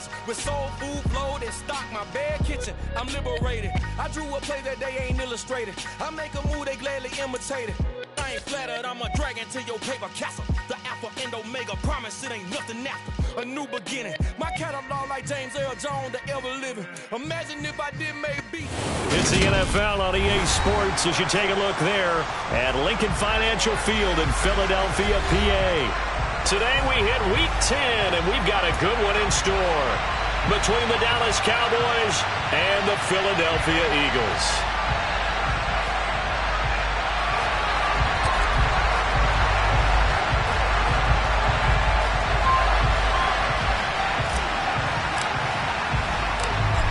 Vegas with soul food flowed and stocked my bad kitchen. I'm liberated. I drew a play that they ain't illustrated. I make a move they gladly imitated. I ain't flattered, I'm a dragon to your paper castle. The Alpha and Omega promise it ain't nothing after. A new beginning. My catalog like James Earl Jones, the ever living. Imagine if I did maybe. It's the NFL on EA Sports as you take a look there at Lincoln Financial Field in Philadelphia, PA. Today we hit Week 10, and we've got a good one in store between the Dallas Cowboys and the Philadelphia Eagles.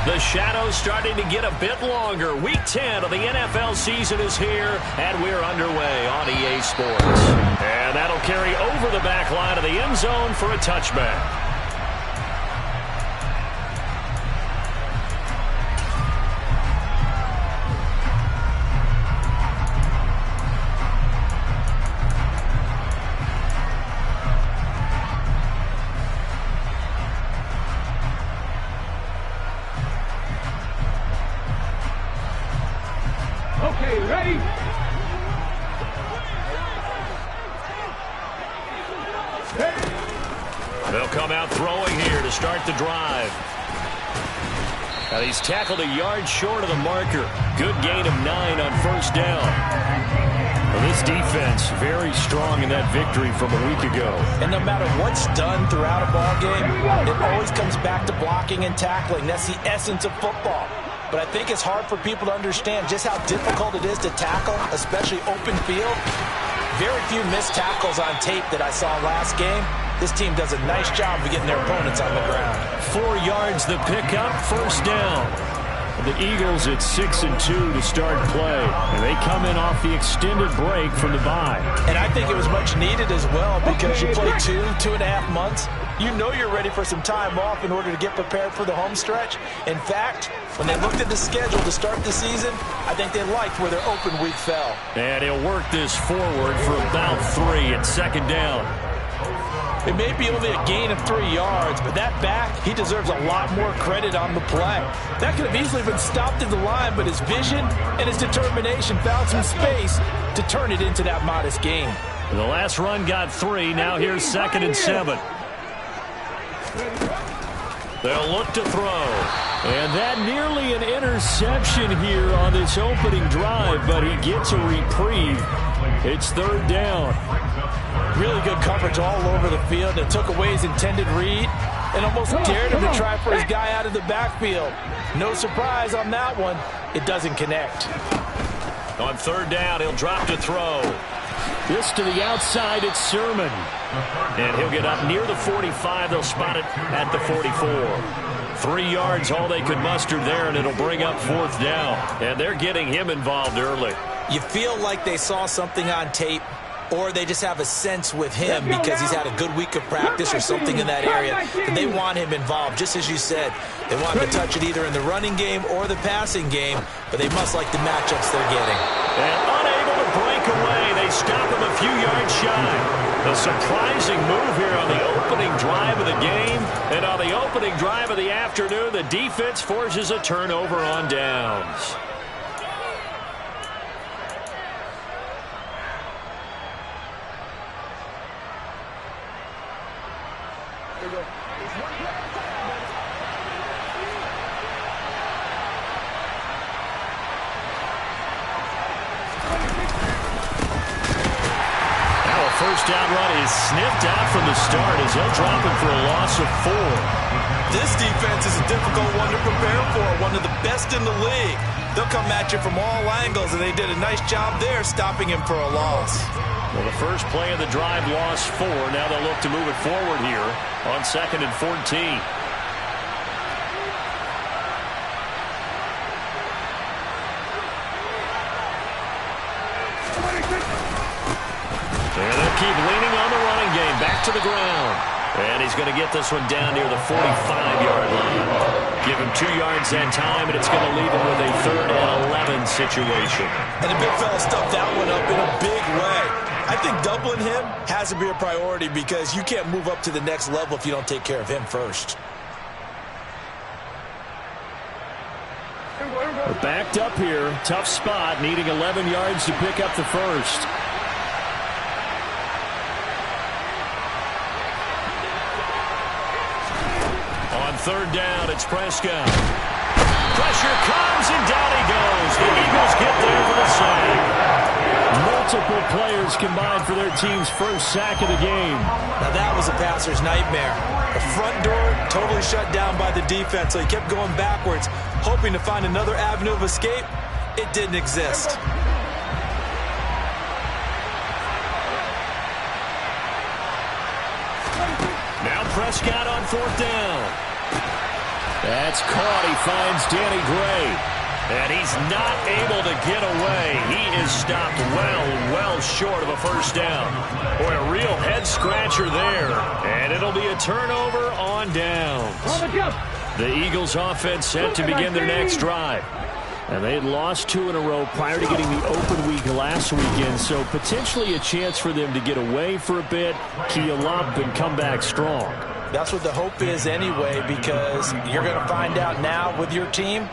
The shadow's starting to get a bit longer. Week 10 of the NFL season is here, and we're underway on EA Sports. And that'll carry over the back line of the end zone for a touchback. They'll come out throwing here to start the drive. Now he's tackled a yard short of the marker. Good gain of 9 on first down. Well, this defense very strong in that victory from a week ago. And no matter what's done throughout a ball game, it always comes back to blocking and tackling. That's the essence of football. But I think it's hard for people to understand just how difficult it is to tackle, especially open field. Very few missed tackles on tape that I saw last game. This team does a nice job of getting their opponents on the ground. 4 yards the pickup, first down. The Eagles at 6-2 to start play. And they come in off the extended break from the bye. And I think it was much needed as well because you play 2.5 months. You know you're ready for some time off in order to get prepared for the home stretch. In fact, when they looked at the schedule to start the season, I think they liked where their open week fell. And he'll work this forward for about 3 at second down. It may be only a gain of 3 yards, but that back, he deserves a lot more credit on the play. That could have easily been stopped in the line, but his vision and his determination found some space to turn it into that modest gain. The last run got 3. Now here's 2nd and 7. They'll look to throw. And that nearly an interception here on this opening drive, but he gets a reprieve. It's 3rd down. Really good coverage all over the field. It took away his intended read and almost dared him to try for his guy out of the backfield. No surprise on that one. It doesn't connect. On 3rd down, he'll drop to throw. This to the outside, it's Sermon. And he'll get up near the 45. They'll spot it at the 44. 3 yards, all they could muster there, and it'll bring up 4th down. And they're getting him involved early. You feel like they saw something on tape, or they just have a sense with him because he's had a good week of practice or something in that area. And they want him involved, just as you said. They want him to touch it either in the running game or the passing game, but they must like the matchups they're getting. And unable to break away, they stop him a few yards shy. A surprising move here on the opening drive of the game. And on the opening drive of the afternoon, the defense forces a turnover on downs. First down run is sniffed out from the start as they'll drop him for a loss of 4. This defense is a difficult one to prepare for, one of the best in the league. They'll come at you from all angles, and they did a nice job there stopping him for a loss. Well, the first play of the drive lost 4. Now they'll look to move it forward here on 2nd and 14. Keep leaning on the running game. Back to the ground. And he's going to get this one down near the 45-yard line. Give him 2 yards that time, and it's going to leave him with a 3rd and 11 situation. And the big fella stuffed that one up in a big way. I think doubling him has to be a priority because you can't move up to the next level if you don't take care of him first. We're backed up here. Tough spot, needing 11 yards to pick up the first. On third down, it's Prescott. Pressure comes, and down he goes. The Eagles get there for the sack. Multiple players combined for their team's first sack of the game. Now that was a passer's nightmare. The front door totally shut down by the defense, so he kept going backwards, hoping to find another avenue of escape. It didn't exist. Now Prescott on fourth down. That's caught. He finds Danny Gray. And he's not able to get away. He is stopped well short of a first down. Boy, a real head-scratcher there. And it'll be a turnover on downs. The Eagles offense set to begin their next drive. And they had lost 2 in a row prior to getting the open week last weekend, so potentially a chance for them to get away for a bit, keel up, and come back strong. That's what the hope is anyway, because you're going to find out now with your team,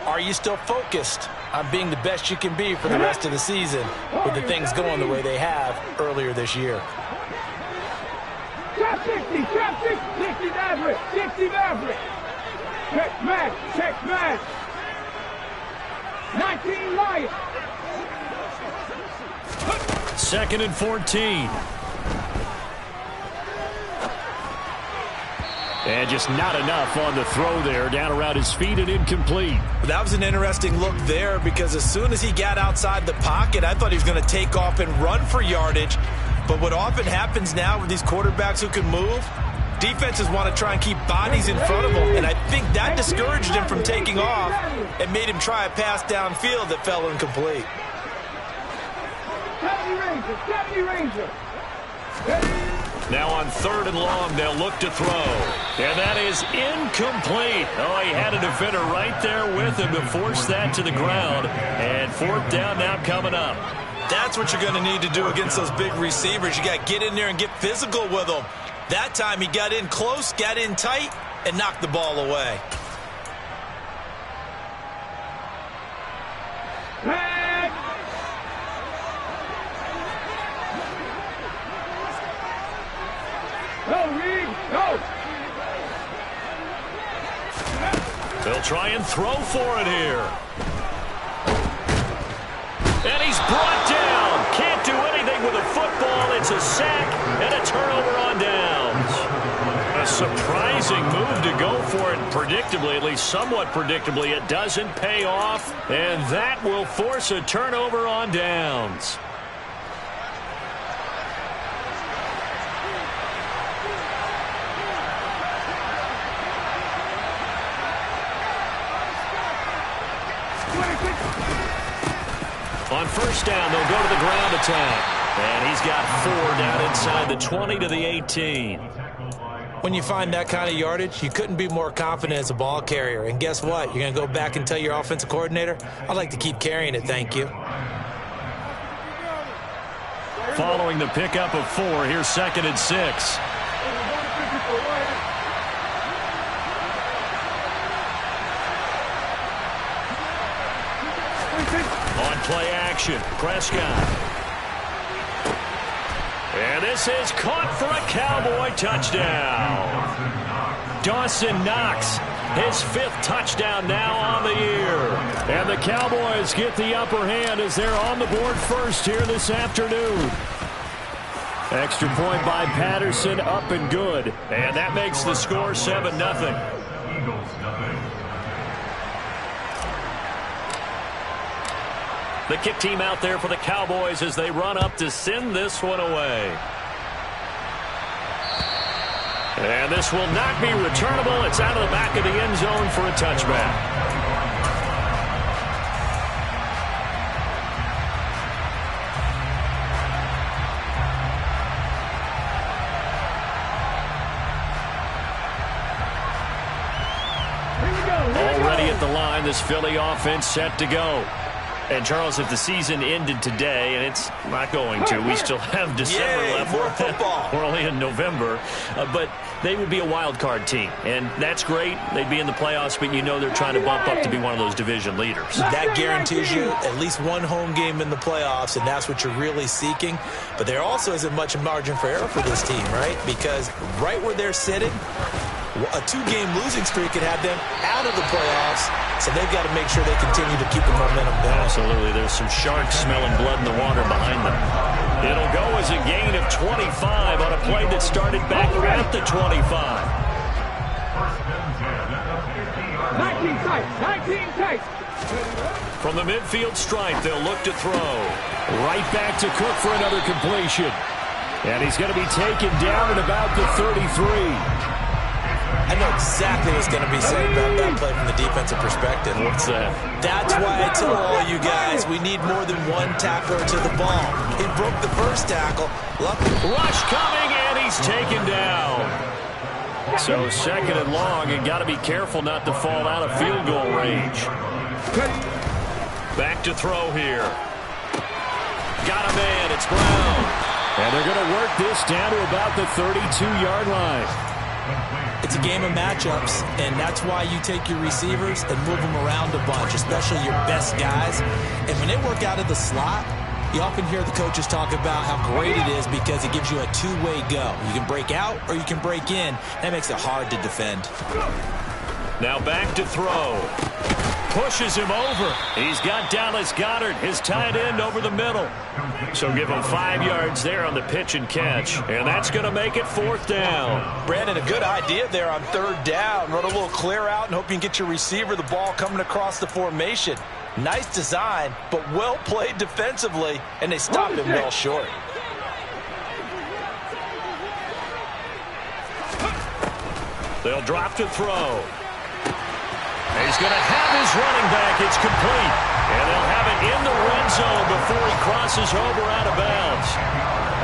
are you still focused on being the best you can be for the rest of the season with the things going the way they have earlier this year? Trap 60, 60 Maverick, 60 Maverick. Check match. 19 Lions. 2nd and 14. And just not enough on the throw there. Down around his feet and incomplete. That was an interesting look there, because as soon as he got outside the pocket, I thought he was going to take off and run for yardage. But what often happens now with these quarterbacks who can move, defenses want to try and keep bodies in front of them. And I think that discouraged him from taking off and made him try a pass downfield that fell incomplete. 70 Ranger. Now on 3rd and long, they'll look to throw. And that is incomplete. Oh, he had a defender right there with him to force that to the ground. And 4th down now coming up. That's what you're going to need to do against those big receivers. You got to get in there and get physical with them. That time he got in close, got in tight, and knocked the ball away. They'll try and throw for it here. And he's brought down. Can't do anything with a football. It's a sack and a turnover on downs. A surprising move to go for it. Predictably, at least somewhat predictably, it doesn't pay off. And that will force a turnover on downs. On first down, they'll go to the ground attack. And he's got 4 down inside the 20 to the 18. When you find that kind of yardage, you couldn't be more confident as a ball carrier. And guess what? You're going to go back and tell your offensive coordinator, I'd like to keep carrying it, thank you. Following the pickup of 4, here's 2nd and 6. On play action, Prescott. And this is caught for a Cowboy touchdown. Dawson Knox, his 5th touchdown now on the year. And the Cowboys get the upper hand as they're on the board first here this afternoon. Extra point by Patterson, up and good. And that makes the score 7-0. The kick team out there for the Cowboys as they run up to send this one away. And this will not be returnable. It's out of the back of the end zone for a touchback. Already at the line, this Philly offense set to go. And, Charles, if the season ended today, and it's not going to, we still have December left. More football. We're only in November. But they would be a wild card team, and that's great. They'd be in the playoffs, but you know they're trying to bump up to be one of those division leaders. That guarantees you at least one home game in the playoffs, and that's what you're really seeking. But there also isn't much margin for error for this team, right? Because right where they're sitting, a 2-game losing streak could have them out of the playoffs, so they've got to make sure they continue to keep the momentum going. Absolutely. There's some sharks smelling blood in the water behind them. It'll go as a gain of 25 on a play that started back at the 25. 19 tight. From the midfield stripe, they'll look to throw. Right back to Cook for another completion. And he's going to be taken down at about the 33. I know exactly what's going to be said about that play from the defensive perspective. What's that? That's why I tell all you guys we need more than one tackler to the ball. He broke the first tackle. Rush coming, and he's taken down. So second and long, and got to be careful not to fall out of field goal range. Back to throw here. Got a man. It's Brown. And they're going to work this down to about the 32-yard line. It's a game of matchups, and that's why you take your receivers and move them around a bunch, especially your best guys. And when they work out of the slot, you often hear the coaches talk about how great it is because it gives you a two-way go. You can break out or you can break in. That makes it hard to defend. Now back to throw. Pushes him over. He's got Dallas Goedert, his tight end, over the middle. So give him 5 yards there on the pitch and catch. And that's going to make it 4th down. Brandon, a good idea there on 3rd down. Run a little clear out and hope you can get your receiver the ball coming across the formation. Nice design, but well played defensively, and they stopped him well short. They'll drop to throw. He's going to have his running back. It's complete. And they'll have it in the red zone before he crosses over out of bounds.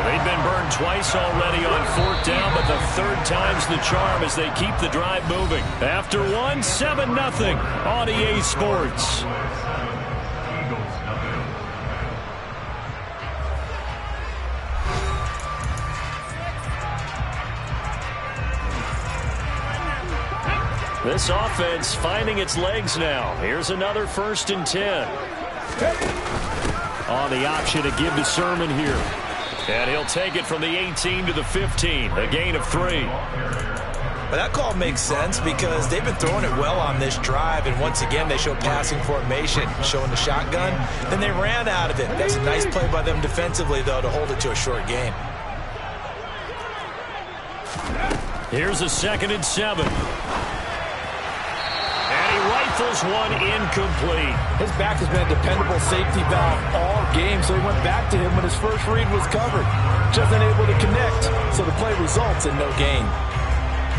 They've been burned twice already on 4th down, but the 3rd time's the charm as they keep the drive moving. After one, 7-0 on EA Sports. This offense finding its legs now. Here's another 1st and 10. On the option to give to Sermon here. And he'll take it from the 18 to the 15. A gain of 3. But that call makes sense because they've been throwing it well on this drive. And once again, they show passing formation, showing the shotgun. Then they ran out of it. That's a nice play by them defensively, though, to hold it to a short gain. Here's a 2nd and 7. Rifles one incomplete. His back has been a dependable safety valve all game, so he went back to him when his first read was covered. Just unable to connect, so the play results in no gain.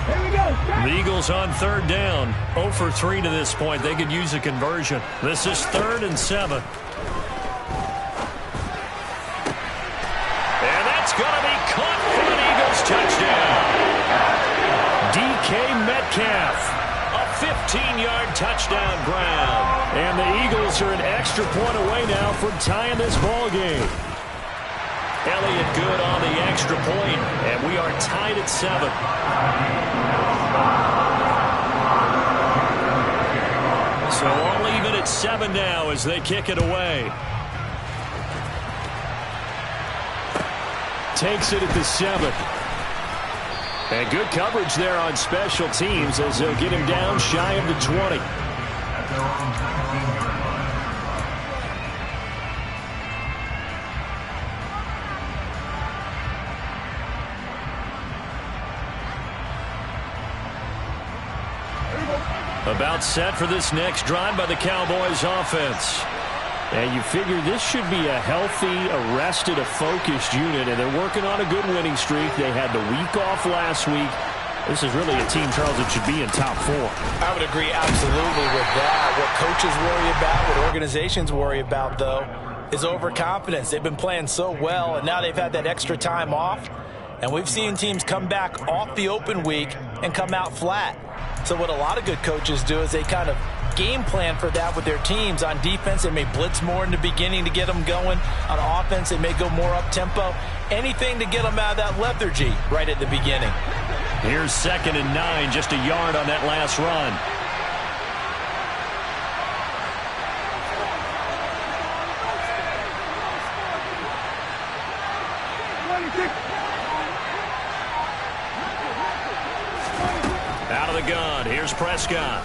Here we go. The Eagles on 3rd down. 0 for 3 to this point. They could use a conversion. This is 3rd and 7. And that's going to be caught for an Eagles touchdown. DK Metcalf. 15-yard touchdown ground. And the Eagles are an extra point away now from tying this ball game. Elliott good on the extra point, and we are tied at 7. So all even at 7 now as they kick it away. Takes it at the 7. And good coverage there on special teams as they'll get him down shy of the 20. About set for this next drive by the Cowboys offense. And you figure this should be a healthy, arrested, a focused unit, and they're working on a good winning streak. They had the week off last week. This is really a team, Charles, that should be in top 4. I would agree absolutely with that. What coaches worry about, what organizations worry about, though, is overconfidence. They've been playing so well, and now they've had that extra time off. And we've seen teams come back off the open week and come out flat. So what a lot of good coaches do is they kind of game plan for that with their teams. On defense, they may blitz more in the beginning to get them going. On offense, they may go more up-tempo. Anything to get them out of that lethargy right at the beginning. Here's 2nd and 9, just a yard on that last run. Out of the gun, here's Prescott.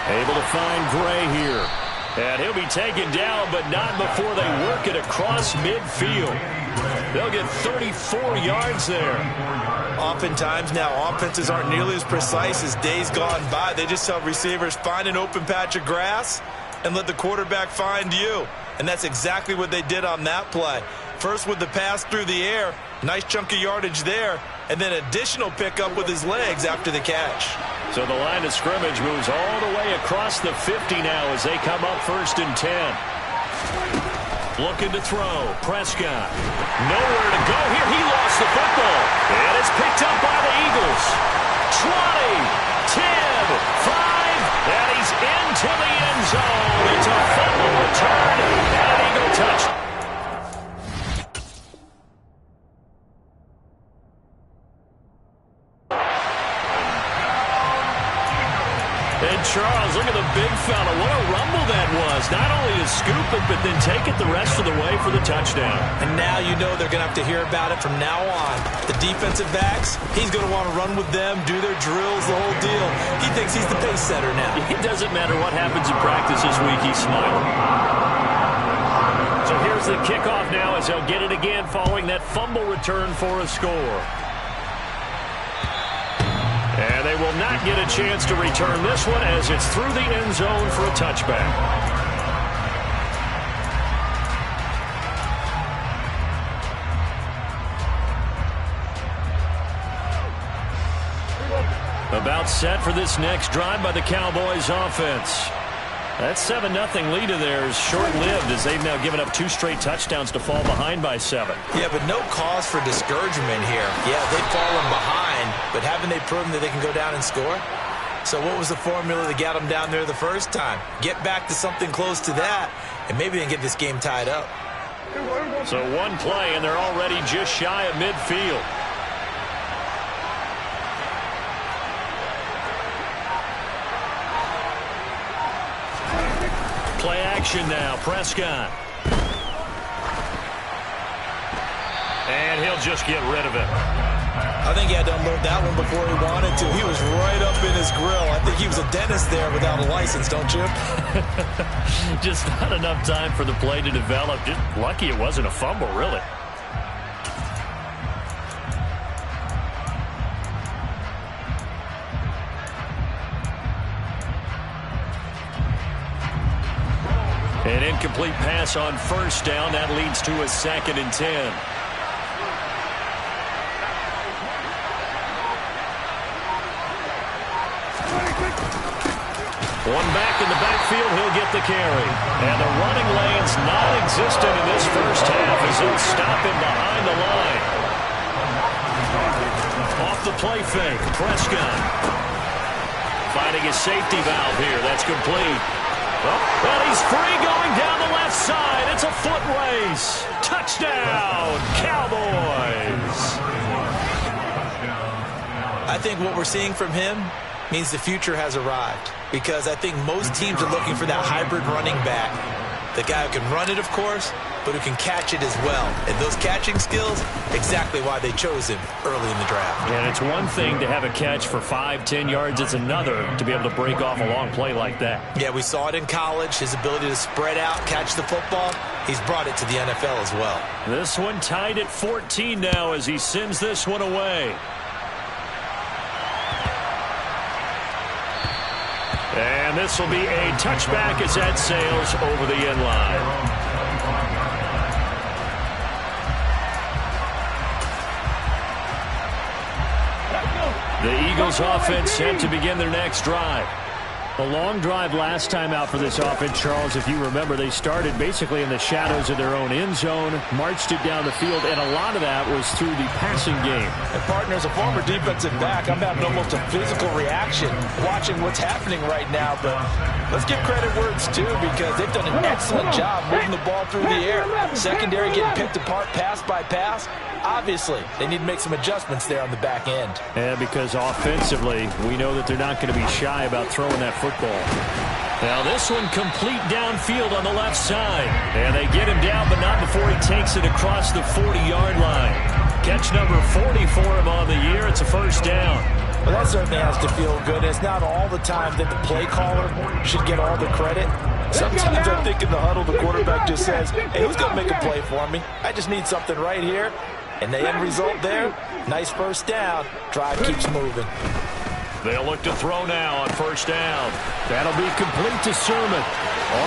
Able to find Gray here. And he'll be taken down, but not before they work it across midfield. They'll get 34 yards there. Oftentimes now, offenses aren't nearly as precise as days gone by. They just tell receivers, find an open patch of grass and let the quarterback find you. And that's exactly what they did on that play. First with the pass through the air, nice chunk of yardage there, and then additional pickup with his legs after the catch. So the line of scrimmage moves all the way across the 50 now as they come up 1st and 10. Looking to throw. Prescott. Nowhere to go here. He lost the football. And it's picked up by the Eagles. 20, 10, 5, and he's into the end zone. It's a fumble return and an Eagle touchdown. Charles, look at the big fella. What a rumble that was. Not only to scoop it, but then take it the rest of the way for the touchdown. And now you know they're going to have to hear about it from now on. The defensive backs, he's going to want to run with them, do their drills, the whole deal. He thinks he's the pace setter now. It doesn't matter what happens in practice this week, he's smiling. So here's the kickoff now as they'll get it again following that fumble return for a score. And they will not get a chance to return this one as it's through the end zone for a touchback. About set for this next drive by the Cowboys offense. That 7-0 lead of theirs short-lived as they've now given up 2 straight touchdowns to fall behind by 7. Yeah, but no cause for discouragement here. Yeah, they've fallen behind, but haven't they proven that they can go down and score? So what was the formula that got them down there the first time? Get back to something close to that, and maybe they can get this game tied up. So one play, and they're already just shy of midfield. Play action now, Prescott. And he'll just get rid of it. I think he had to unload that one before he wanted to. He was right up in his grill. I think he was a dentist there without a license, don't you? Just not enough time for the play to develop. Just lucky it wasn't a fumble, really. An incomplete pass on first down. That leads to a 2nd and 10. One back in the backfield, he'll get the carry. And the running lane's non-existent in this first half as he'll stop him behind the line. Off the play fake, Prescott. Finding his safety valve here. That's complete. Well, he's free going down the left side. It's a foot race. Touchdown, Cowboys. I think what we're seeing from him means the future has arrived, because I think most teams are looking for that hybrid running back. The guy who can run it, of course, but who can catch it as well. And those catching skills, exactly why they chose him early in the draft. And it's one thing to have a catch for 5-10 yards. It's another to be able to break off a long play like that. Yeah, we saw it in college. His ability to spread out, catch the football. He's brought it to the NFL as well. This one tied at 14 now as he sends this one away. And this will be a touchback as that sails over the end line. The Eagles offense set to begin their next drive. A long drive last time out for this offense, Charles. If you remember, they started basically in the shadows of their own end zone, marched it down the field, and a lot of that was through the passing game. And partner, as a former defensive back, I'm having almost a physical reaction watching what's happening right now. But let's give credit where it's due, because they've done an excellent job moving the ball through the air. Secondary getting picked apart pass by pass. Obviously, they need to make some adjustments there on the back end. And because offensively, we know that they're not going to be shy about throwing that football. Now this one complete downfield on the left side. And they get him down, but not before he takes it across the 40-yard line. Catch number 40 for him on the year. It's a first down. Well, that certainly has to feel good. It's not all the time that the play caller should get all the credit. Sometimes I think in the huddle, the quarterback just says, hey, who's going to make a play for me? I just need something right here. And the end result there, nice first down. Drive keeps moving. They'll look to throw now on first down. That'll be complete to Sermon.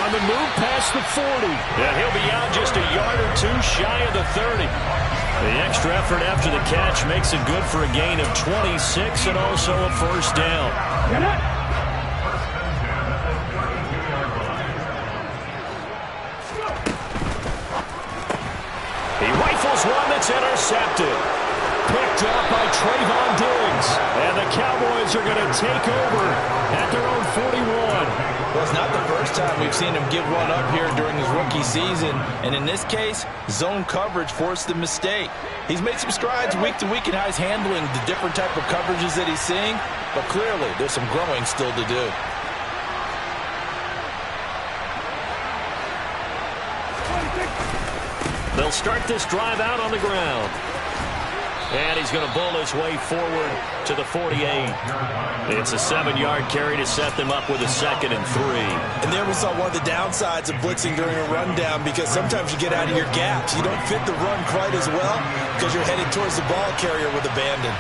On the move past the 40. And he'll be out just a yard or two shy of the 30. The extra effort after the catch makes it good for a gain of 26 and also a first down. He rifles one that's intercepted. Picked up by Trayvon Diggs. And the Cowboys are going to take over at their own 41. Well, it's not the first time we've seen him give one up here during his rookie season. And in this case, zone coverage forced the mistake. He's made some strides week to week in how he's handling the different type of coverages that he's seeing. But clearly, there's some growing still to do. They'll start this drive out on the ground. And he's going to bull his way forward to the 48. It's a 7-yard carry to set them up with a 2nd and 3. And there we saw one of the downsides of blitzing during a rundown, because sometimes you get out of your gaps. You don't fit the run quite as well because you're headed towards the ball carrier with abandon.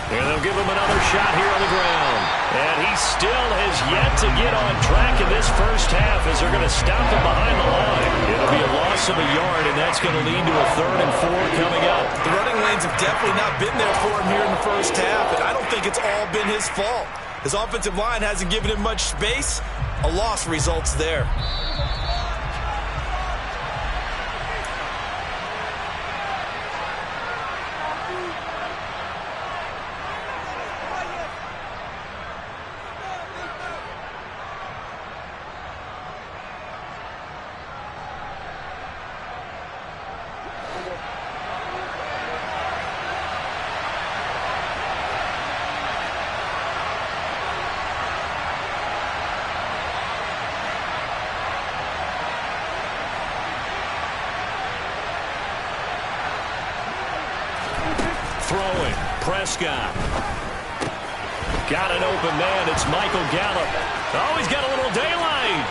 And they'll give him another shot here on the ground. And he still has yet to get on track in this first half as they're going to stop him behind the line. It'll be a loss of a yard, and that's going to lead to a 3rd and 4 coming up. The running lanes have definitely not been there for him here in the first half, and I don't think it's all been his fault. His offensive line hasn't given him much space. A loss results there. Throwing, Prescott. Got an open man, it's Michael Gallup. Oh, he's got a little daylight.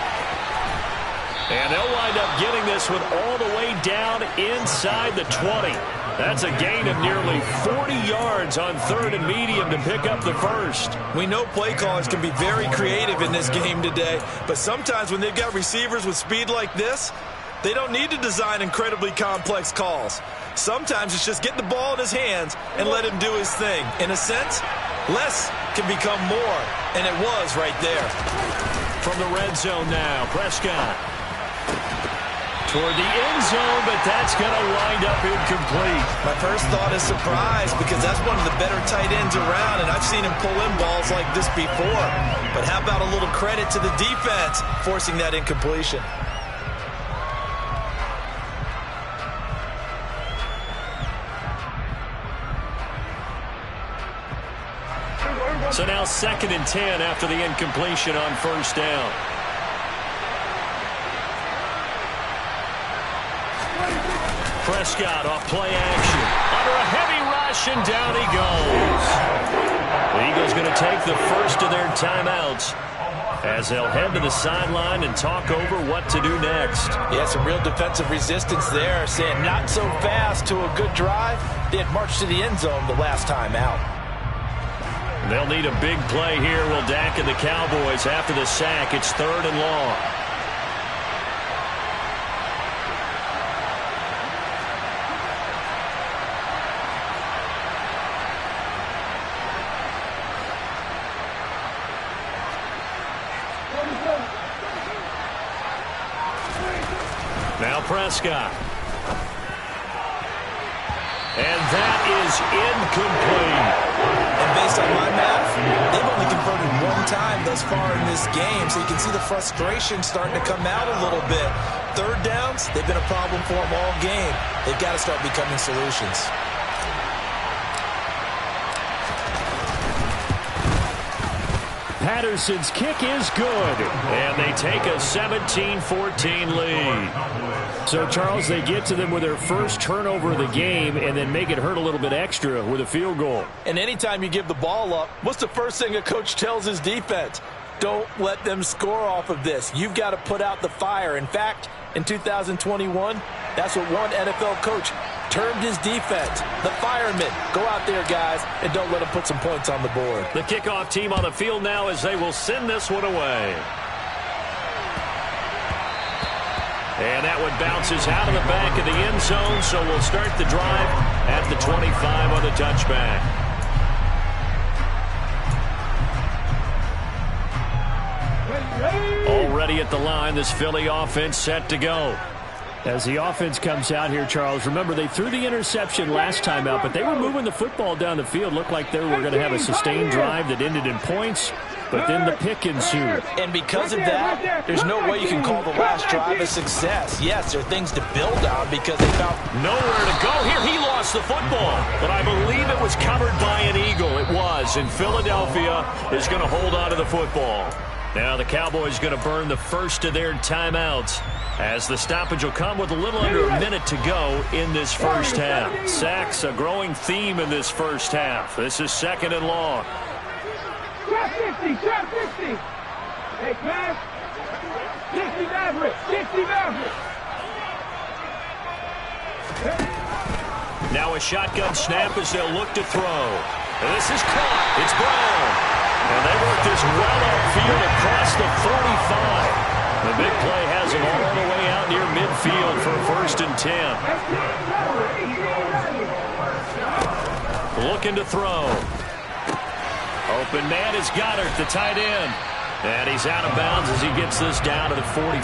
And they'll wind up getting this one all the way down inside the 20. That's a gain of nearly 40 yards on 3rd and medium to pick up the first. We know play callers can be very creative in this game today, but sometimes when they've got receivers with speed like this, they don't need to design incredibly complex calls. Sometimes it's just get the ball in his hands and let him do his thing. In a sense, less can become more, and it was right there. From the red zone now, Prescott. Toward the end zone, but that's going to wind up incomplete. My first thought is surprise, because that's one of the better tight ends around, and I've seen him pull in balls like this before. But how about a little credit to the defense forcing that incompletion? So now 2nd and 10 after the incompletion on first down. Prescott off play action. Under a heavy rush, and down he goes. The Eagles going to take the first of their timeouts as they'll head to the sideline and talk over what to do next. Yeah, some real defensive resistance there, saying not so fast to a good drive. They had marched to the end zone the last time out. They'll need a big play here, will Dak and the Cowboys after the sack. It's 3rd and long. Prescott. And that is incomplete. And based on my math, they've only converted one time thus far in this game, so you can see the frustration starting to come out a little bit. Third downs, they've been a problem for them all game. They've got to start becoming solutions. Patterson's kick is good, and they take a 17-14 lead. So, Charles, they get to them with their first turnover of the game and then make it hurt a little bit extra with a field goal. And anytime you give the ball up, what's the first thing a coach tells his defense? Don't let them score off of this. You've got to put out the fire. In fact, in 2021, that's what one NFL coach termed his defense. The firemen. Go out there, guys, and don't let them put some points on the board. The kickoff team on the field now as they will send this one away. And that one bounces out of the back of the end zone, so we'll start the drive at the 25 on the touchback. Already at the line, this Philly offense set to go. As the offense comes out here, Charles, remember they threw the interception last time out, but they were moving the football down the field. Looked like they were going to have a sustained drive that ended in points, but then the pick ensued. And because of that, there's no way you can call the last drive a success. Yes, there are things to build on because they found nowhere to go. Here he lost the football, but I believe it was covered by an Eagle. It was, and Philadelphia is going to hold on to the football. Now the Cowboys going to burn the first of their timeouts as the stoppage will come with a little under a minute to go in this first half. Sacks, a growing theme in this first half. This is second and long. Shot 50, shot 50. Hey, class. 60 Maverick, 60 Maverick. Now a shotgun snap as they'll look to throw. And this is caught. It's Brown. And they work this well upfield across the 45. The big play has them all the way out near midfield for first and 10. Looking to throw. Open man is Goddard, the tight end. And he's out of bounds as he gets this down to the 45.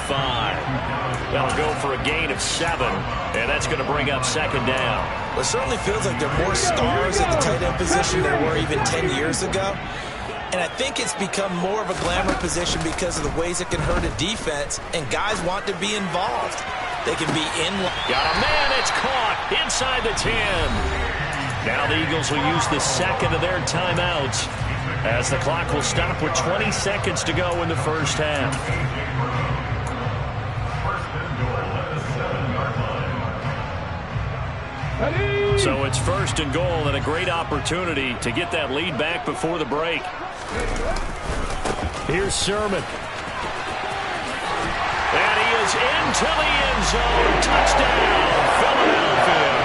That'll go for a gain of 7. And that's going to bring up second down. Well, it certainly feels like there are more stars at the tight end position than there were even 10 years ago. And I think it's become more of a glamour position because of the ways it can hurt a defense, and guys want to be involved. They can be in. Got a man, it's caught inside the 10. Now the Eagles will use the second of their timeouts as the clock will stop with 20 seconds to go in the first half. So it's first and goal and a great opportunity to get that lead back before the break. Here's Sermon. And he is into the end zone. Touchdown, Philadelphia.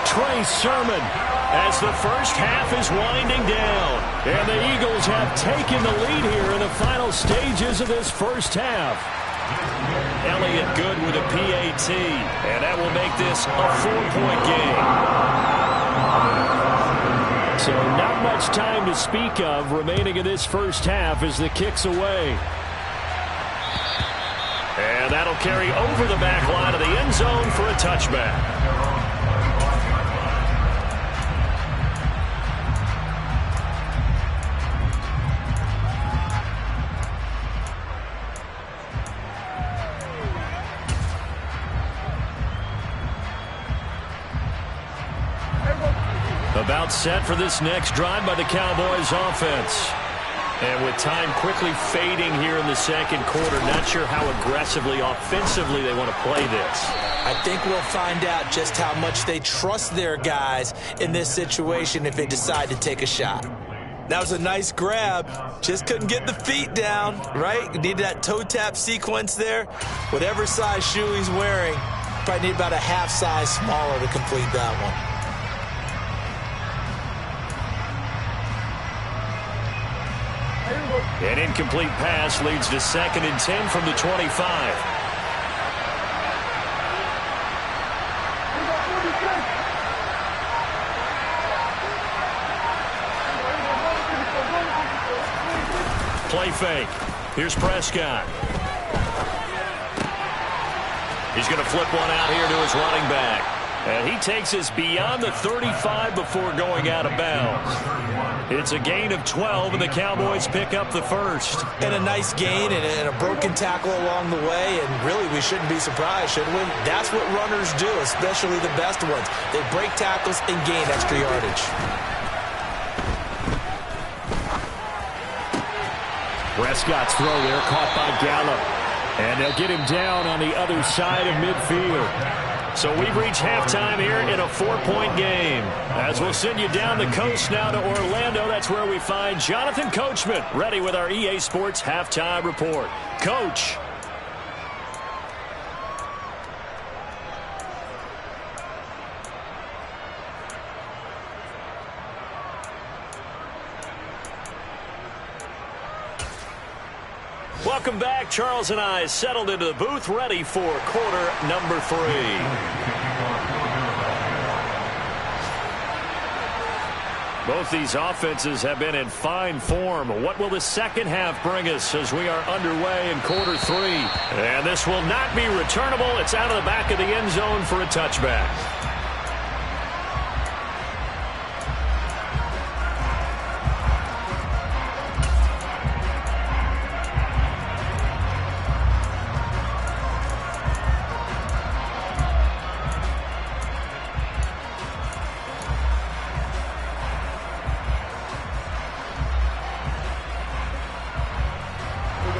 Trey Sermon as the first half is winding down. And the Eagles have taken the lead here in the final stages of this first half. Elliott good with a PAT, and that will make this a 4-point game. So not much time to speak of remaining in this first half as the kick's away. And that'll carry over the back line of the end zone for a touchback. About set for this next drive by the Cowboys offense. And with time quickly fading here in the second quarter, not sure how aggressively, offensively they want to play this. I think we'll find out just how much they trust their guys in this situation if they decide to take a shot. That was a nice grab. Just couldn't get the feet down, right? Needed that toe tap sequence there. Whatever size shoe he's wearing, probably need about a half size smaller to complete that one. An incomplete pass leads to second and 10 from the 25. Play fake. Here's Prescott. He's going to flip one out here to his running back. And he takes us beyond the 35 before going out of bounds. It's a gain of 12, and the Cowboys pick up the first. And a nice gain and a broken tackle along the way, and really we shouldn't be surprised, should we? That's what runners do, especially the best ones. They break tackles and gain extra yardage. Prescott's throw there caught by Gallup. And they'll get him down on the other side of midfield. So we've reached halftime here in a 4-point game. As we'll send you down the coast now to Orlando, that's where we find Jonathan Coachman, ready with our EA Sports Halftime Report. Coach. Welcome back. Charles and I settled into the booth, ready for quarter number 3. Both these offenses have been in fine form. What will the second half bring us as we are underway in quarter 3? And this will not be returnable. It's out of the back of the end zone for a touchback.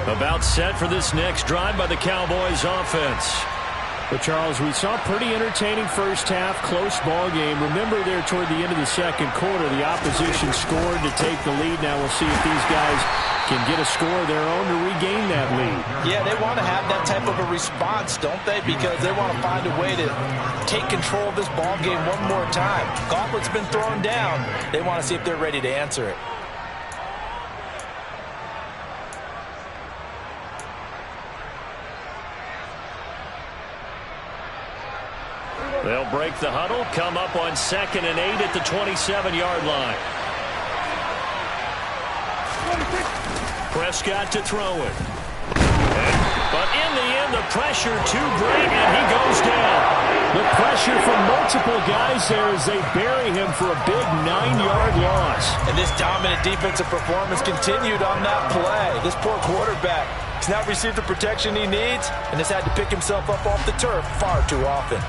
About set for this next drive by the Cowboys offense. But, Charles, we saw a pretty entertaining first half, close ball game. Remember there toward the end of the second quarter, the opposition scored to take the lead. Now we'll see if these guys can get a score of their own to regain that lead. Yeah, they want to have that type of a response, don't they? Because they want to find a way to take control of this ball game one more time. Gauntlet's been thrown down. They want to see if they're ready to answer it. They'll break the huddle, come up on 2nd and 8 at the 27-yard line. Prescott to throw it. But in the end, the pressure too great, and he goes down. The pressure from multiple guys there as they bury him for a big 9-yard loss. And this dominant defensive performance continued on that play. This poor quarterback has not received the protection he needs and has had to pick himself up off the turf far too often.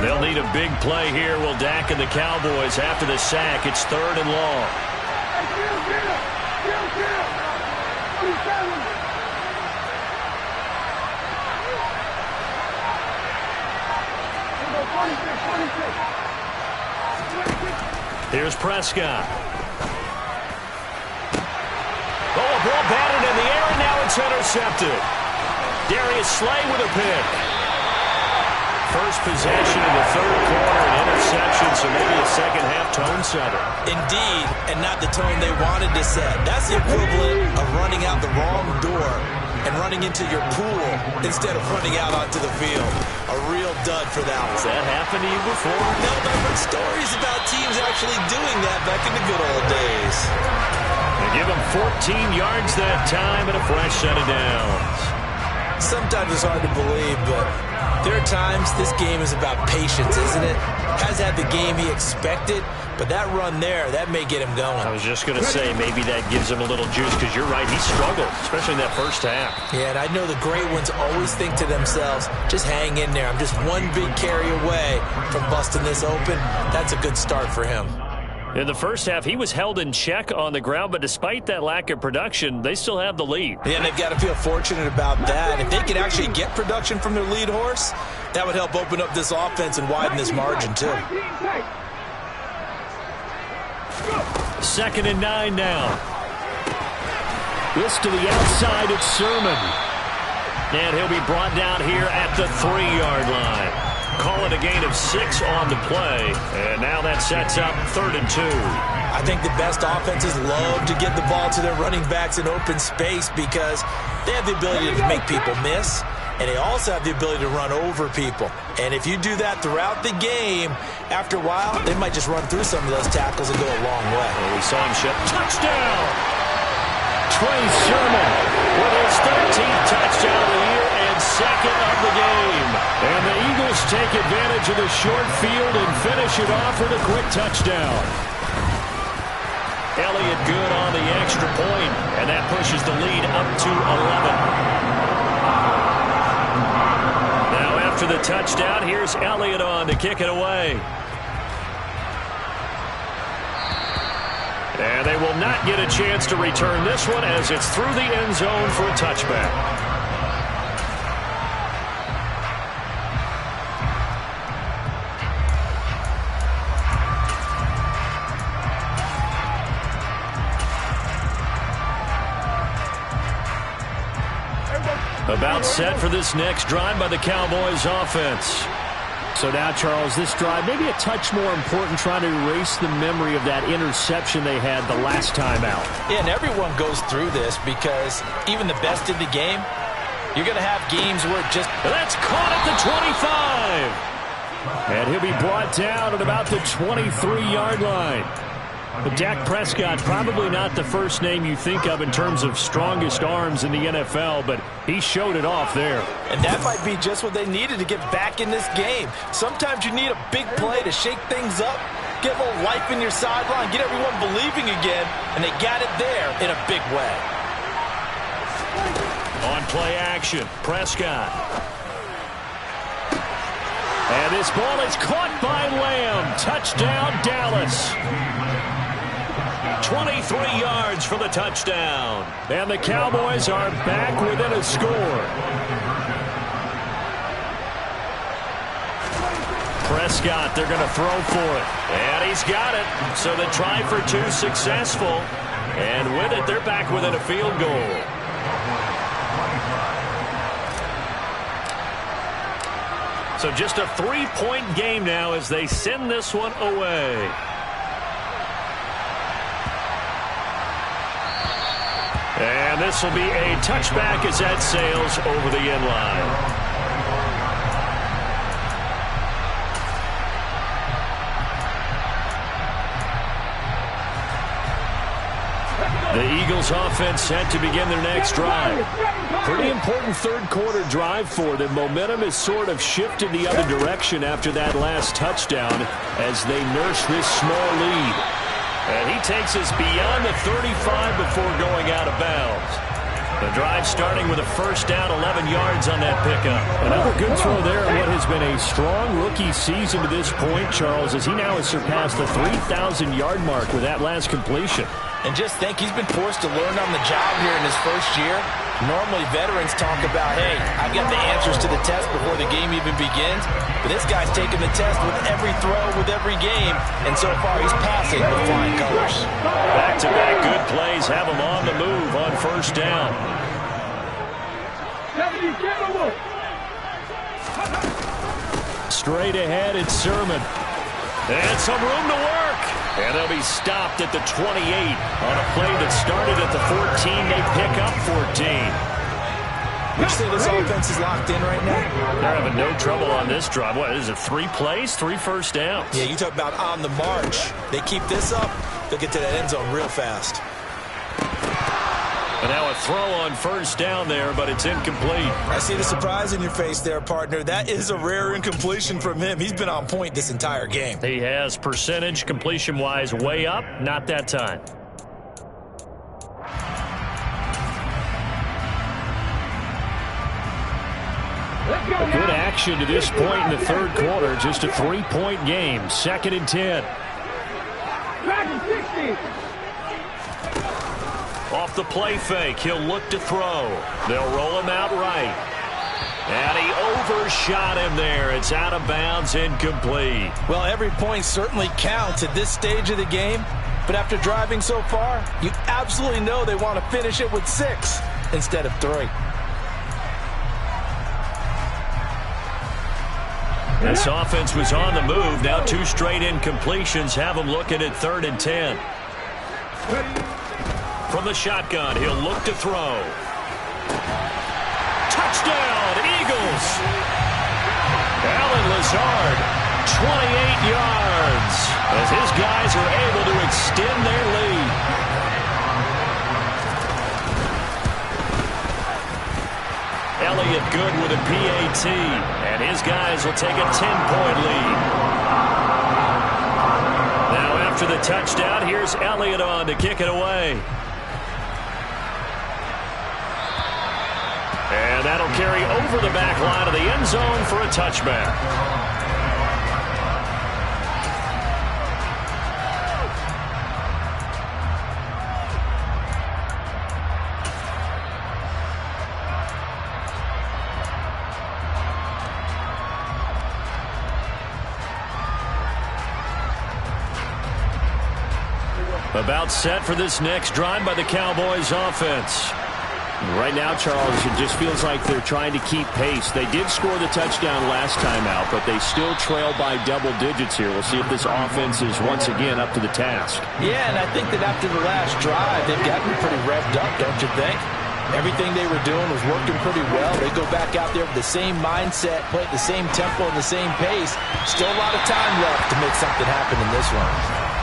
They'll need a big play here. Will Dak and the Cowboys after the sack. It's 3rd and long. Here's Prescott. Oh, a ball batted in the air, and now it's intercepted. Darius Slay with a pick. First possession in the 3rd quarter, an interception, so maybe a second-half tone setter. Indeed, and not the tone they wanted to set. That's the equivalent of running out the wrong door and running into your pool instead of running out onto the field. A real dud for that one. Has that happened to you before? No, but I've heard stories about teams actually doing that back in the good old days. They give them 14 yards that time and a fresh set of downs. Sometimes it's hard to believe, but there are times this game is about patience, isn't it? Has had the game he expected, but that run there, that may get him going. I was just going to say, maybe that gives him a little juice, because you're right, he struggled, especially in that first half. Yeah, and I know the great ones always think to themselves, just hang in there. I'm just one big carry away from busting this open. That's a good start for him. In the first half, he was held in check on the ground, but despite that lack of production, they still have the lead. Yeah, and they've got to feel fortunate about that. If they could actually get production from their lead horse, that would help open up this offense and widen this margin, too. 2nd and 9 now. This to the outside, it's Sermon. And he'll be brought down here at the 3-yard line. Call it a gain of 6 on the play. And now that sets up 3rd and 2. I think the best offenses love to get the ball to their running backs in open space because they have the ability to make people miss, and they also have the ability to run over people. And if you do that throughout the game, after a while, they might just run through some of those tackles and go a long way. Well, we saw him shut. Touchdown! Trey Sermon with his 13th touchdown of the year and second of the game. And the Eagles take advantage of the short field and finish it off with a quick touchdown. Elliott good on the extra point, and that pushes the lead up to 11. Now after the touchdown, here's Elliott on to kick it away. And they will not get a chance to return this one as it's through the end zone for a touchback. About set for this next drive by the Cowboys offense. So now, Charles, this drive maybe a touch more important, trying to erase the memory of that interception they had the last time out. Yeah, and everyone goes through this because even the best in the game, you're going to have games where it just... That's caught at the 25. And he'll be brought down at about the 23-yard line. But Dak Prescott, probably not the first name you think of in terms of strongest arms in the NFL, but he showed it off there. And that might be just what they needed to get back in this game. Sometimes you need a big play to shake things up, get a little life in your sideline, get everyone believing again, and they got it there in a big way. On play action, Prescott. And this ball is caught by Lamb. Touchdown, Dallas. 23 yards for the touchdown. And the Cowboys are back within a score. Prescott, they're going to throw for it. And he's got it. So the try for two successful. And with it, they're back within a field goal. So just a 3-point game now as they send this one away. And this will be a touchback as that sails over the end line. The Eagles offense set to begin their next drive. Pretty important third-quarter drive for them. Momentum has sort of shifted the other direction after that last touchdown as they nurse this small lead. And he takes us beyond the 35 before going out of bounds. The drive starting with a first down, 11 yards on that pickup. Another good throw there on what has been a strong rookie season to this point, Charles, as he now has surpassed the 3,000-yard mark with that last completion. And just think, he's been forced to learn on the job here in his first year. Normally, veterans talk about, hey, I've got the answers to the test before the game even begins. But this guy's taking the test with every throw, with every game. And so far, he's passing with flying colors. Back-to-back good plays have him on the move on first down. Straight ahead, it's Sermon. And some room to work. And they'll be stopped at the 28 on a play that started at the 14. They pick up 14. Would you say this offense is locked in right now? They're having no trouble on this drive. What is it, 3 plays, 3 first downs? Yeah, you talk about on the march. They keep this up, they'll get to that end zone real fast. And now a throw on first down there, but it's incomplete. I see the surprise in your face there, partner. That is a rare incompletion from him. He's been on point this entire game. He has percentage completion-wise way up, not that time. A good action to this point in the third quarter. Just a 3-point game. 2nd and 10. Off the play fake, he'll look to throw. They'll roll him out right. And he overshot him there. It's out of bounds, incomplete. Well, every point certainly counts at this stage of the game. But after driving so far, you absolutely know they want to finish it with 6 instead of 3. This offense was on the move. Now 2 straight incompletions have them looking at 3rd and 10. From the shotgun, he'll look to throw. Touchdown, Eagles! Allen Lazard, 28 yards, as his guys are able to extend their lead. Elliott good with a PAT, and his guys will take a 10-point lead. Now after the touchdown, here's Elliott on to kick it away. And that'll carry over the back line of the end zone for a touchback. About set for this next drive by the Cowboys offense. Right now, Charles, it just feels like they're trying to keep pace. They did score the touchdown last time out, but they still trail by double digits here. We'll see if this offense is once again up to the task. Yeah, and I think that after the last drive, they've gotten pretty revved up, don't you think? Everything they were doing was working pretty well. They go back out there with the same mindset, play at the same tempo and the same pace. Still a lot of time left to make something happen in this one.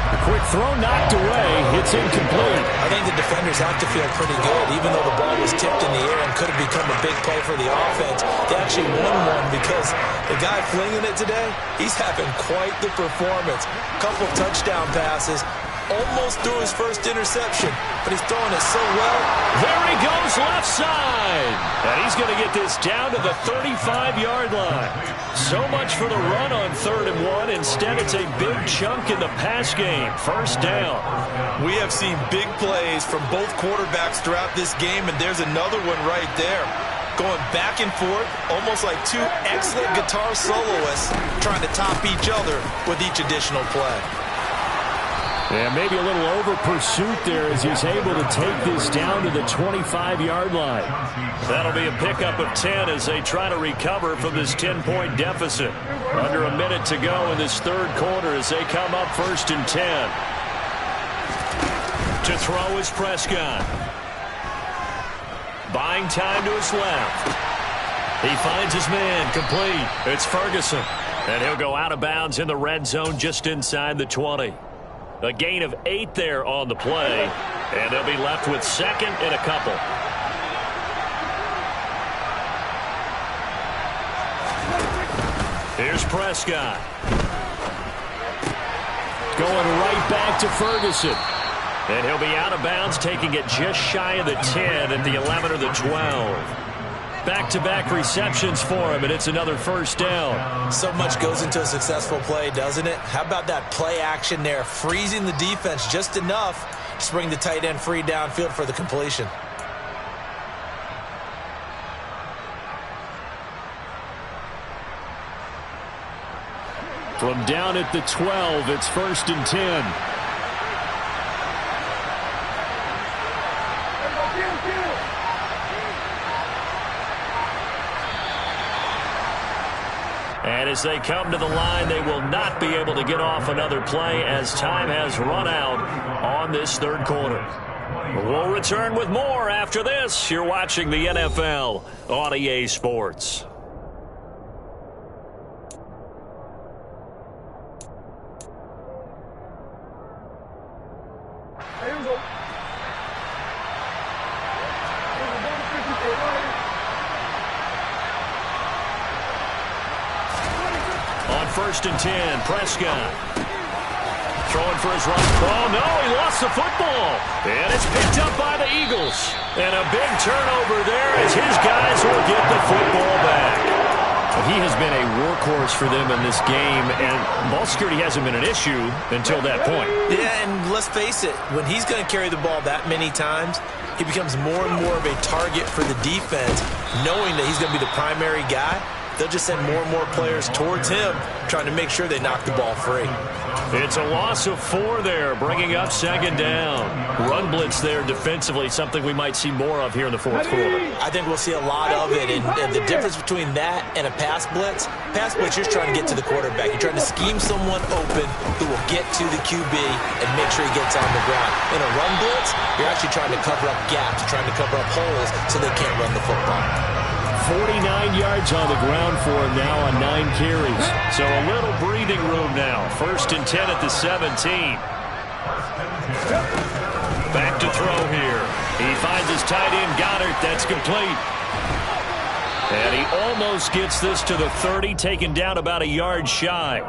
A quick throw knocked away. It's incomplete. I think the defenders have to feel pretty good, even though the ball was tipped in the air and could have become a big play for the offense. They actually won one because the guy flinging it today, he's having quite the performance. Couple touchdown passes. Almost threw his first interception, but he's throwing it so well. There he goes left side. And he's going to get this down to the 35-yard line. So much for the run on 3rd and 1. Instead, it's a big chunk in the pass game. First down. We have seen big plays from both quarterbacks throughout this game, and there's another one right there. Going back and forth, almost like two excellent guitar soloists trying to top each other with each additional play. Yeah, maybe a little over pursuit there as he's able to take this down to the 25-yard line. That'll be a pickup of 10 as they try to recover from this 10-point deficit. Under a minute to go in this third quarter as they come up 1st and 10. To throw is Prescott. Buying time to his left. He finds his man complete. It's Ferguson. And he'll go out of bounds in the red zone just inside the 20. A gain of 8 there on the play, and they'll be left with 2nd and a couple. Here's Prescott. Going right back to Ferguson. And he'll be out of bounds, taking it just shy of the 10 at the 11 or the 12. Back-to-back receptions for him, and it's another first down. So much goes into a successful play, doesn't it? How about that play action there, freezing the defense just enough to bring the tight end free downfield for the completion. From down at the 12, it's 1st and 10. And as they come to the line, they will not be able to get off another play as time has run out on this third quarter. We'll return with more after this. You're watching the NFL on EA Sports. On 1st and 10, Prescott. Throwing for his right. Oh, no, he lost the football. And it's picked up by the Eagles. And a big turnover there as his guys will get the football back. He has been a workhorse for them in this game, and ball security hasn't been an issue until that point. Yeah, and let's face it, when he's going to carry the ball that many times, he becomes more and more of a target for the defense, knowing that he's going to be the primary guy. They'll just send more and more players towards him, trying to make sure they knock the ball free. It's a loss of 4 there, bringing up 2nd down. Run blitz there defensively, something we might see more of here in the fourth quarter. I think we'll see a lot of it, and the difference between that and a pass blitz, you're just trying to get to the quarterback. You're trying to scheme someone open who will get to the QB and make sure he gets on the ground. In a run blitz, you're actually trying to cover up gaps, trying to cover up holes so they can't run the football. 49 yards on the ground for him now on 9 carries. So a little breathing room now. 1st and 10 at the 17. Back to throw here. He finds his tight end, Goddard. That's complete. And he almost gets this to the 30, taken down about a yard shy.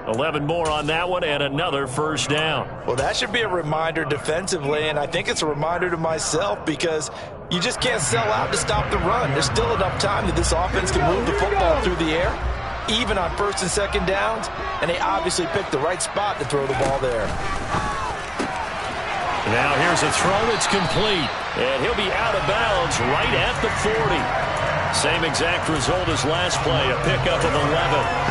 11 more on that one and another first down. Well, that should be a reminder defensively, and I think it's a reminder to myself because you just can't sell out to stop the run. There's still enough time that this offense can move the football through the air, even on first and second downs, and they obviously picked the right spot to throw the ball there. Now here's a throw that's complete, and he'll be out of bounds right at the 40. Same exact result as last play, a pickup of 11.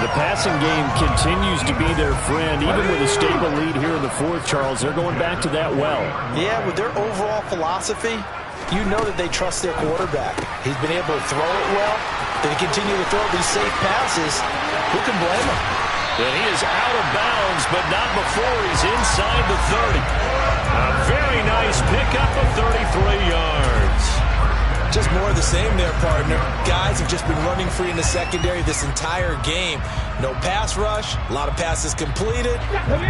The passing game continues to be their friend. Even with a stable lead here in the fourth, Charles, they're going back to that well. Yeah, with their overall philosophy, you know that they trust their quarterback. He's been able to throw it well. They continue to throw these safe passes. Who can blame him? And he is out of bounds, but not before he's inside the 30. A very nice pickup of 33 yards. Just more of the same there, partner. Guys have just been running free in the secondary this entire game. No pass rush, a lot of passes completed.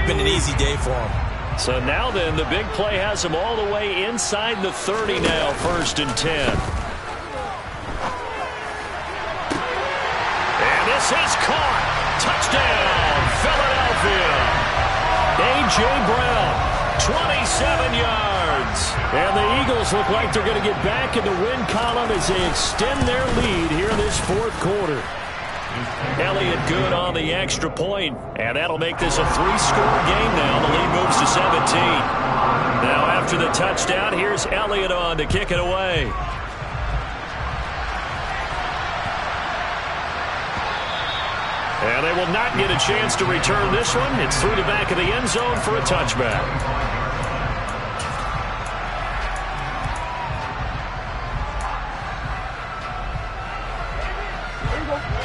Been an easy day for them. So now then, the big play has them all the way inside the 30 now, 1st and 10. And this is caught. Touchdown, Philadelphia. A.J. Brown, 27 yards. And the Eagles look like they're going to get back in the win column as they extend their lead here in this fourth quarter. Elliott good on the extra point, and that'll make this a 3-score game now. The lead moves to 17. Now after the touchdown, here's Elliott on to kick it away. And they will not get a chance to return this one. It's through the back of the end zone for a touchback.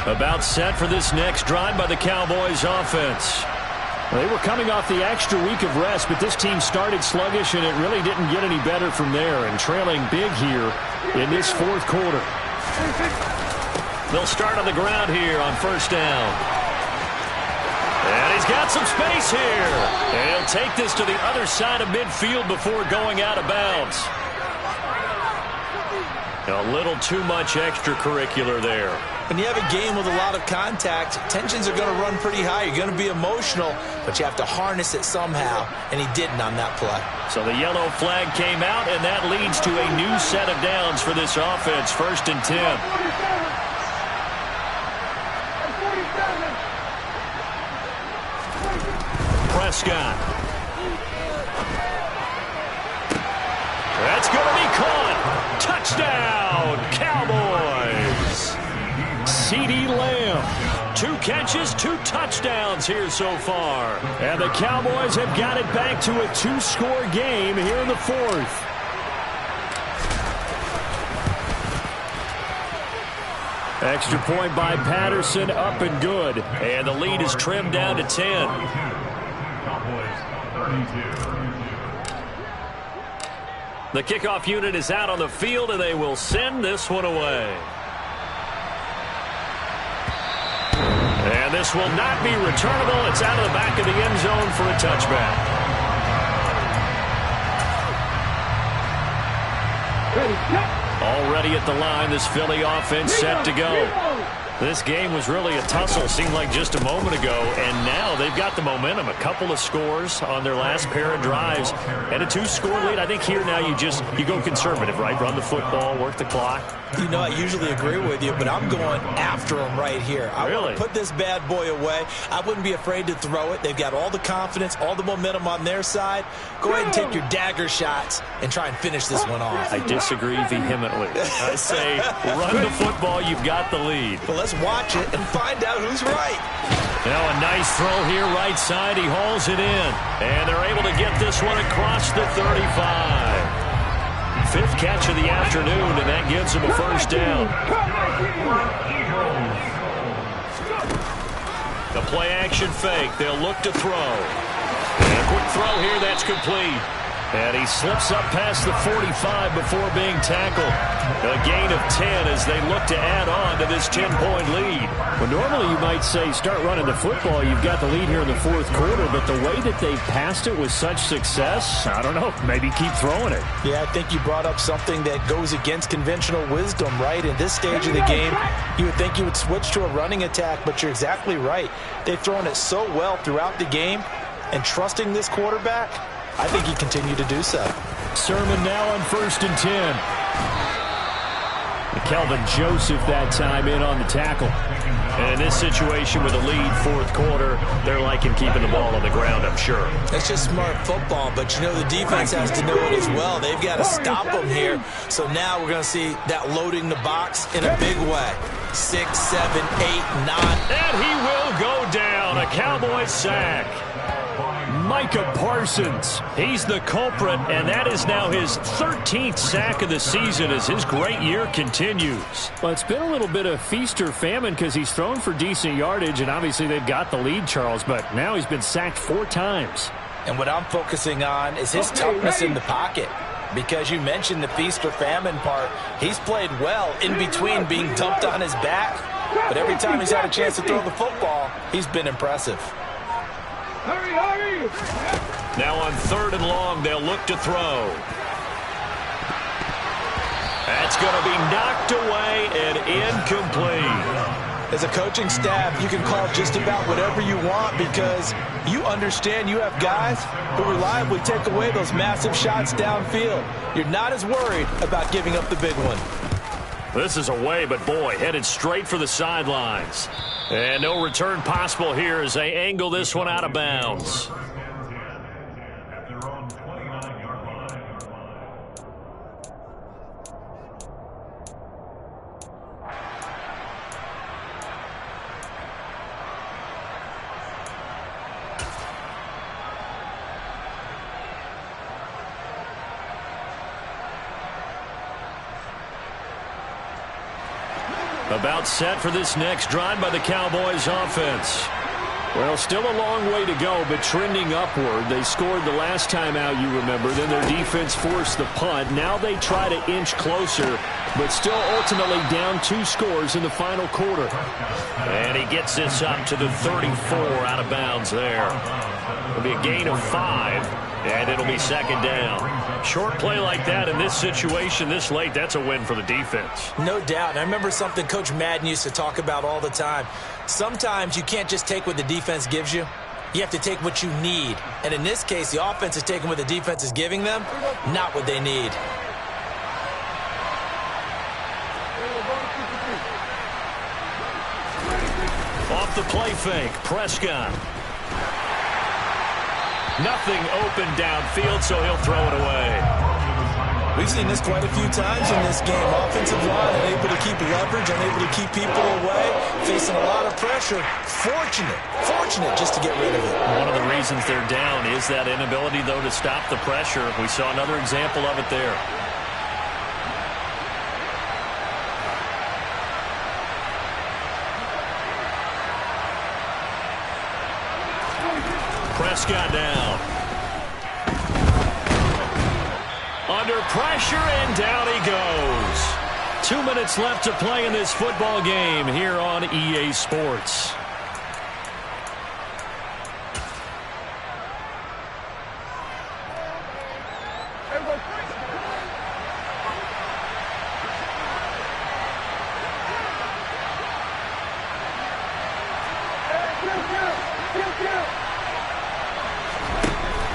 About set for this next drive by the Cowboys offense. They were coming off the extra week of rest, but this team started sluggish, and it really didn't get any better from there, and trailing big here in this fourth quarter. They'll start on the ground here on first down. And he's got some space here. And he'll take this to the other side of midfield before going out of bounds. A little too much extracurricular there. When you have a game with a lot of contact, tensions are going to run pretty high. You're going to be emotional, but you have to harness it somehow, and he didn't on that play. So the yellow flag came out, and that leads to a new set of downs for this offense, 1st and 10. Prescott. That's going to be caught. Touchdown, Cowboys. CeeDee Lamb, 2 catches, 2 touchdowns here so far. And the Cowboys have got it back to a 2-score game here in the fourth. Extra point by Patterson, up and good. And the lead is trimmed down to 10. The kickoff unit is out on the field, and they will send this one away. And this will not be returnable. It's out of the back of the end zone for a touchback. Already at the line, this Philly offense set to go. This game was really a tussle, seemed like just a moment ago, and now they've got the momentum. A couple of scores on their last pair of drives, and a 2-score lead. I think here now you go conservative, right? Run the football, work the clock. You know, I usually agree with you, but I'm going after him right here. I want to put this bad boy away. I wouldn't be afraid to throw it. They've got all the confidence, all the momentum on their side. Go ahead and take your dagger shots and try and finish this one off. I disagree vehemently. I say run the football. You've got the lead. Well, let's watch it and find out who's right. Now a nice throw here right side. He hauls it in. And they're able to get this one across the 35. 5th catch of the afternoon, and that gives him a first down. The play action fake. They'll look to throw. And a quick throw here. That's complete. And he slips up past the 45 before being tackled. A gain of 10 as they look to add on to this 10-point lead. Well, normally you might say start running the football. You've got the lead here in the fourth quarter, but the way that they've passed it with such success, I don't know, maybe keep throwing it. Yeah, I think you brought up something that goes against conventional wisdom, right? In this stage of the game, you would think you would switch to a running attack, but you're exactly right. They've thrown it so well throughout the game, and trusting this quarterback, I think he continued to do so. Sermon now on 1st and 10. Kelvin Joseph that time in on the tackle. And in this situation with a lead fourth quarter, they're liking keeping the ball on the ground, I'm sure. That's just smart football, but you know the defense has to know it as well. They've got to stop them here. So now we're going to see that loading the box in a big way. 6, 7, 8, 9. And he will go down. A Cowboy sack. Micah Parsons, he's the culprit, and that is now his 13th sack of the season as his great year continues. Well, it's been a little bit of feast or famine because he's thrown for decent yardage, and obviously they've got the lead, Charles, but now he's been sacked 4 times. And what I'm focusing on is his toughness in the pocket. Because you mentioned the feast or famine part, he's played well in between being dumped on his back. But every time he's had a chance to throw the football, he's been impressive. Hurry! Now on 3rd and long, they'll look to throw. That's going to be knocked away and incomplete. As a coaching staff, you can call just about whatever you want because you understand you have guys who reliably take away those massive shots downfield. You're not as worried about giving up the big one. This is away, but boy, headed straight for the sidelines. And no return possible here as they angle this one out of bounds. About set for this next drive by the Cowboys offense. Well, still a long way to go, but trending upward. They scored the last time out, you remember. Then their defense forced the punt. Now they try to inch closer, but still ultimately down 2 scores in the final quarter. And he gets this up to the 34 out of bounds there. It'll be a gain of 5, and it'll be 2nd down. Short play like that in this situation this late, that's a win for the defense. No doubt. And I remember something Coach Madden used to talk about all the time. Sometimes you can't just take what the defense gives you. You have to take what you need. And in this case, the offense is taking what the defense is giving them, not what they need. Off the play fake, Prescott. Nothing open downfield, so he'll throw it away. We've seen this quite a few times in this game. Offensive line unable to keep leverage, unable to keep people away, facing a lot of pressure. Fortunate just to get rid of it. One of the reasons they're down is that inability, though, to stop the pressure. We saw another example of it there. Prescott down. Under pressure, and down he goes. 2 minutes left to play in this football game here on EA Sports.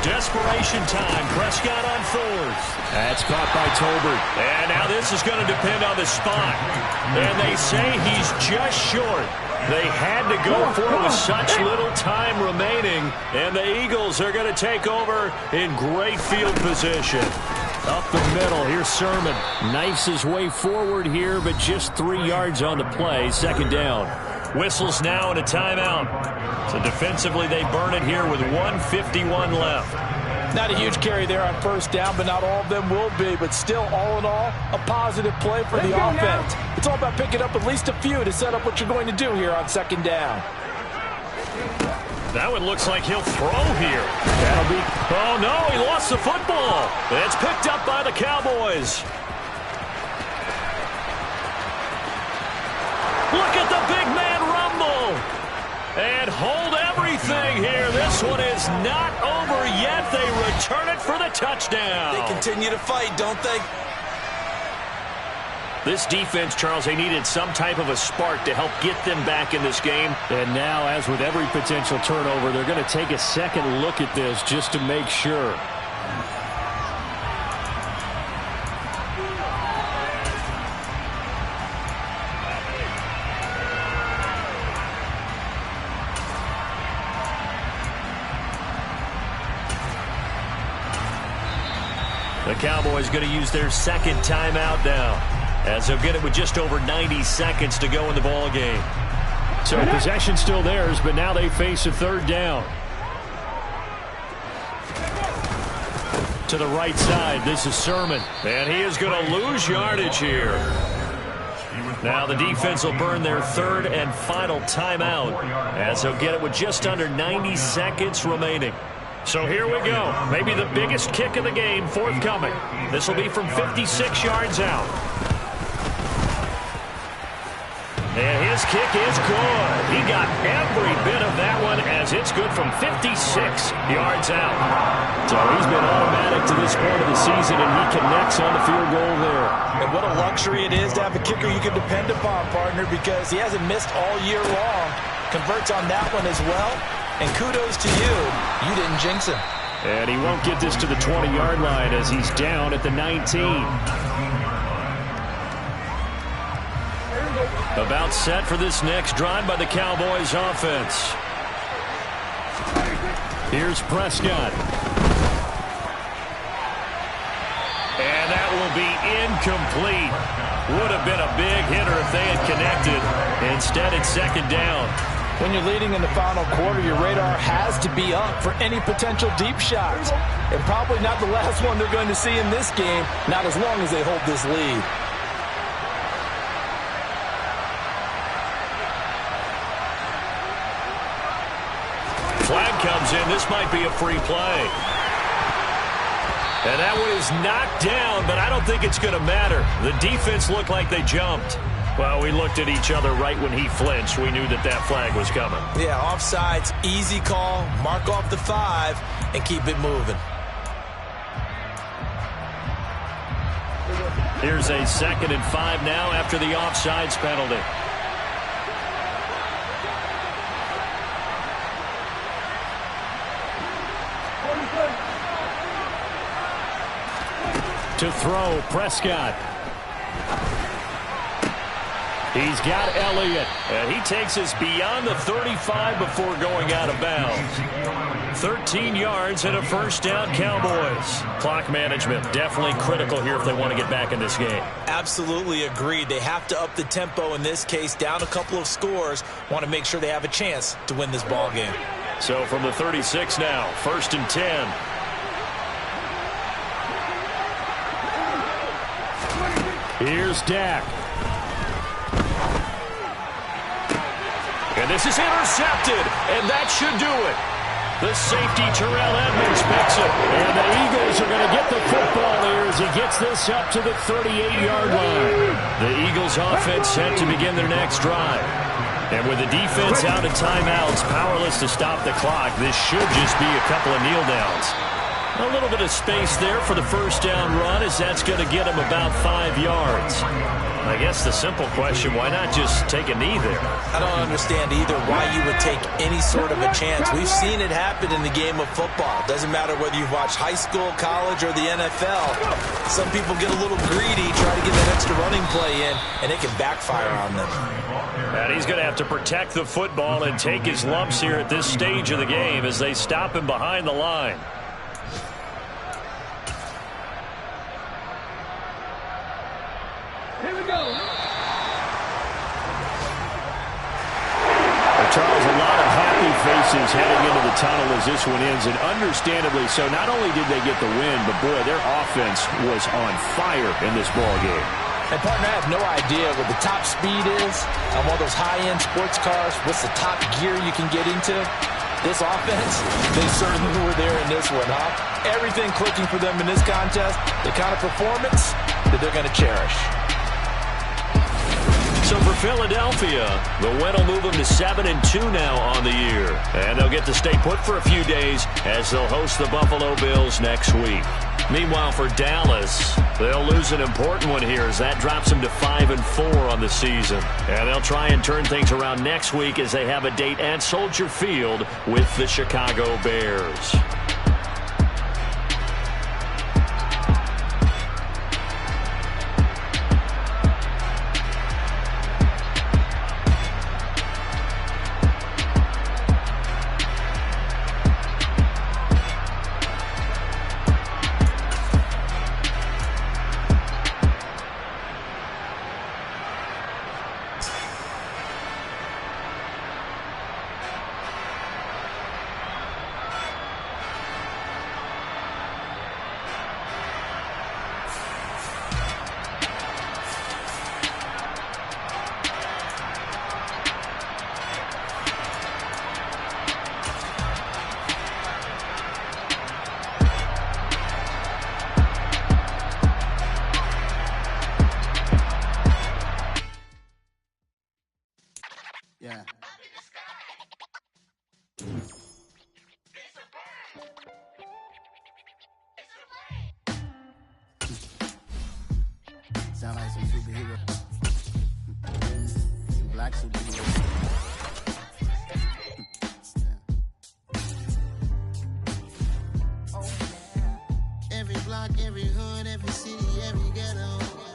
Desperation time. Prescott on 4th. That's caught by Tolbert. And now this is going to depend on the spot. And they say he's just short. They had to go for it with such little time remaining. And the Eagles are going to take over in great field position. Up the middle, here's Sermon. Knifes his way forward here, but just 3 yards on the play. 2nd down. Whistles now and a timeout. So defensively, they burn it here with 1:51 left. Not a huge carry there on 1st down, but not all of them will be. But still, all in all, a positive play for the offense. It's all about picking up at least a few to set up what you're going to do here on 2nd down. That one looks like he'll throw here. That'll be... Oh, no, he lost the football. It's picked up by the Cowboys. Look at the big man rumble. And hold everything here. This one is not over yet. They return it for the touchdown. They continue to fight, don't they? This defense, Charles, they needed some type of a spark to help get them back in this game. And now, as with every potential turnover, they're going to take a second look at this just to make sure. The Cowboys going to use their second timeout now, as they'll get it with just over 90 seconds to go in the ball game. So possession still theirs, but now they face a third down. To the right side, this is Sermon. And he is going to lose yardage here. Now the defense will burn their third and final timeout, as they'll get it with just under 90 seconds remaining. So here we go. Maybe the biggest kick of the game forthcoming. This will be from 56 yards out. And his kick is good. He got every bit of that one, as it's good from 56 yards out. So he's been automatic to this point of the season, and he connects on the field goal there. And what a luxury it is to have a kicker you can depend upon, partner, because he hasn't missed all year long. Converts on that one as well. And kudos to you. You didn't jinx him. And he won't get this to the 20-yard line as he's down at the 19. About set for this next drive by the Cowboys offense. Here's Prescott. And that will be incomplete. Would have been a big hitter if they had connected. Instead, it's second down. When you're leading in the final quarter, your radar has to be up for any potential deep shots. And probably not the last one they're going to see in this game, not as long as they hold this lead. Flag comes in. This might be a free play. And that one is knocked down, but I don't think it's going to matter. The defense looked like they jumped. Well, we looked at each other right when he flinched. We knew that that flag was coming. Yeah, offsides, easy call. Mark off the 5 and keep it moving. Here's a 2nd and 5 now after the offsides penalty. To throw, Prescott. He's got Elliott. And he takes us beyond the 35 before going out of bounds. 13 yards and a first down, Cowboys. Clock management definitely critical here if they want to get back in this game. Absolutely agreed. They have to up the tempo in this case, down a couple of scores. Want to make sure they have a chance to win this ball game. So from the 36 now, 1st and 10. Here's Dak. And this is intercepted, and that should do it. The safety, Terrell Edmonds, picks it. And the Eagles are going to get the football here as he gets this up to the 38-yard line. The Eagles offense set to begin their next drive. And with the defense out of timeouts, powerless to stop the clock, this should just be a couple of kneel downs. A little bit of space there for the first down run, as that's going to get him about 5 yards. I guess the simple question, why not just take a knee there? I don't understand either why you would take any sort of a chance. We've seen it happen in the game of football. Doesn't matter whether you've watched high school, college, or the NFL. Some people get a little greedy, try to get that extra running play in, and it can backfire on them. And he's going to have to protect the football and take his lumps here at this stage of the game as they stop him behind the line. Charles, a lot of happy faces heading into the tunnel as this one ends, and understandably so. Not only did they get the win, but boy, their offense was on fire in this ball game. And partner, I have no idea what the top speed is on one of those high-end sports cars. What's the top gear you can get into? This offense, they certainly were there in this one, huh? Everything clicking for them in this contest, the kind of performance that they're going to cherish. So for Philadelphia, the win will move them to 7-2 now on the year. And they'll get to stay put for a few days as they'll host the Buffalo Bills next week. Meanwhile, for Dallas, they'll lose an important one here as that drops them to 5-4 on the season. And they'll try and turn things around next week as they have a date at Soldier Field with the Chicago Bears. Yeah. Sound like some superhero. Some black superhero. Oh, yeah. Every block, every hood, every city, every ghetto.